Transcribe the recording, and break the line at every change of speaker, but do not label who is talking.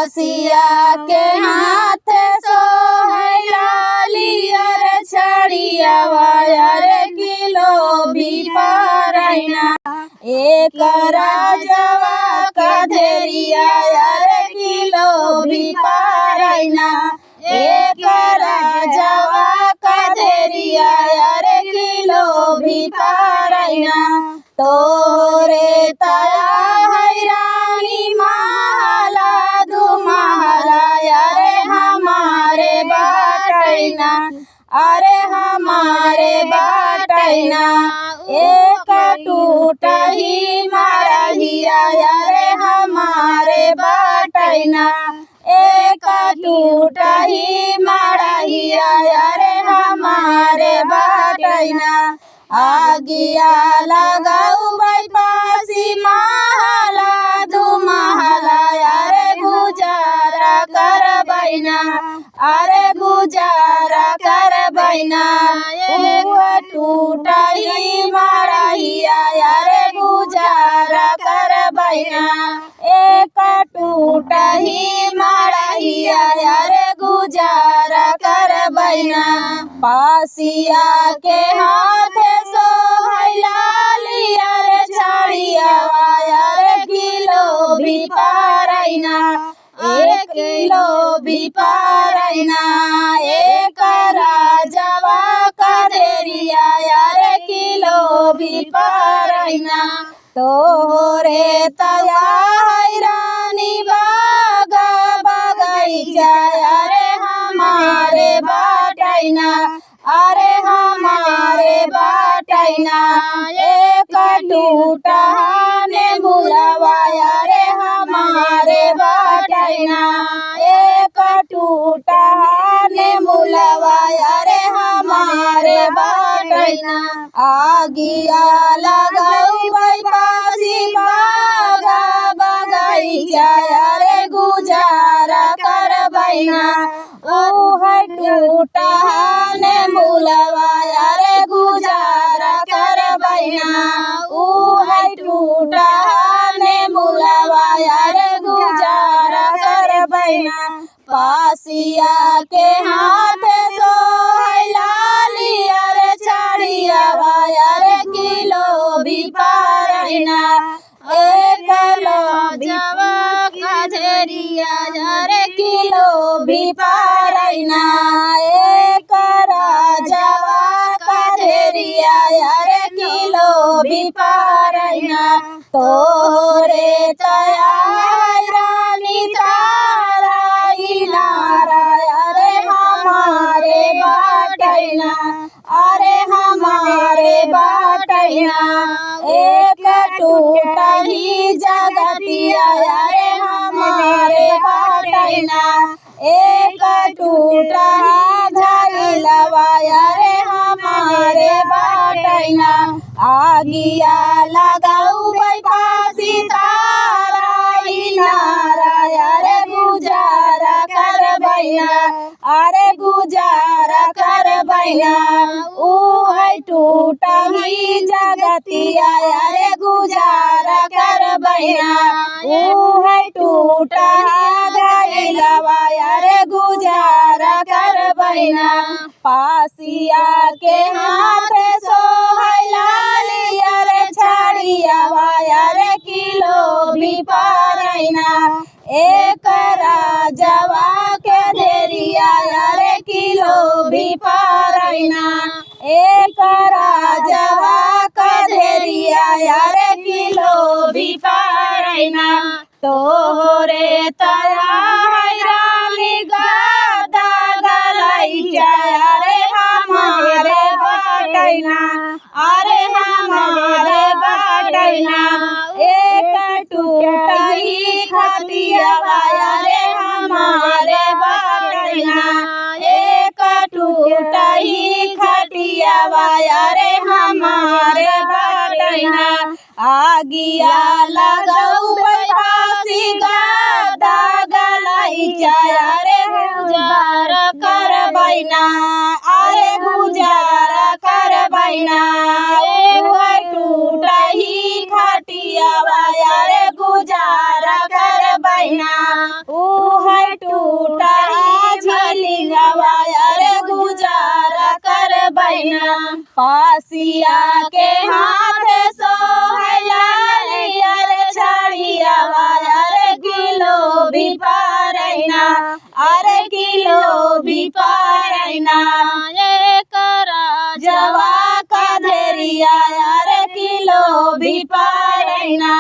पासिया के हाथ सोहलियर छड़िया wire kilo भी परैना एक राजवा कधेरिया यार किलो भी परैना एक राजवा कधेरिया यार किलो भी परैना तोरे तया हैरानी महला दू महला यारे हमारे बाटैना अरे हमारे बाटैना एक टूटही मारहिया यारे हमारे बाटैना एक टूटही मारहिया यारे हमारे बाटैना आगिया लगाऊ पासी महला दू महला यारे गुजारा कर बैना अरे गुजारा कर बैना टूटही मारहिया यारे गुजारा कर बैना एक टूटही मारहिया यारे गुजारा कर बैना पासिया के हाथ सोहलिया रे छड़िया यार किलो भी परैना एक किलो भी परैना एक राजवा कधेरिया यार किलो भी परैना तोरे तया हैरानी बागा बगैचा अरे हमारे बाटैना अरे हमारे बाटैना एक टूटा ने बुलावा अरे हमारे बाटैना एक टूटा ने बुलावा अरे हमारे बाटैना आगिया लगाऊ पासी बागा बगैचा अरे गुजारा कर बैना टूटा ने बुलावा अरे गुजारा कर बैना टूटा ने बुलावा अरे गुजारा कर बैना पासिया के हाथ सोहलिया रे छड़िया वायर किलो भी परैना एक राजवा कधेरिया यार किलो भी परैना एक राजवा कधेरिया यार किलो भी परैना तोरे तया हैरानी तारा इनारा अरे हमारे बाटैना अरे हमारे बाटैना एक टूटही जगतिया अरे हमारे बाटैना एक टूटही धरिलवा अरे हमारे बाटैना आगिया लगाऊ पासी तारा इनारा अरे गुजारा कर बैना अरे गुजारा कर बैना टूटही जगतिया अरे गुजारा कर बैना टूटा धइलवा अरे गुजारा कर बैना पासिया के हाथ सोहलिया रे छड़िया अरे किलो भी परैना एक राजवा के धेरिया अरे किलो भी परैना एक राजवा कधेरिया अरे किलो भी परैना तोरे तया हैरानी गादा गलैचा अरे हमारे बाटैना अरे हमारे बाटैना एक टूटही खटिया अरे हमारे बाटैना एक टूटही खटिया अरे हमारे बाटैना आगिया लगाऊ पासी गादा गलैचा अरे गुजारा कर बैना अरे गुजारा कर बैना टूटही खटिया अरे गुजारा कर बैना टूटा झिलिंगवा अरे गुजारा कर बैना पासिया के हाथ सोहला अरे छड़ियावा अरे किलो भी पारैना अरे किलो भी पारैना एकरा जवा का धेरिया अरे किलो भी पारैना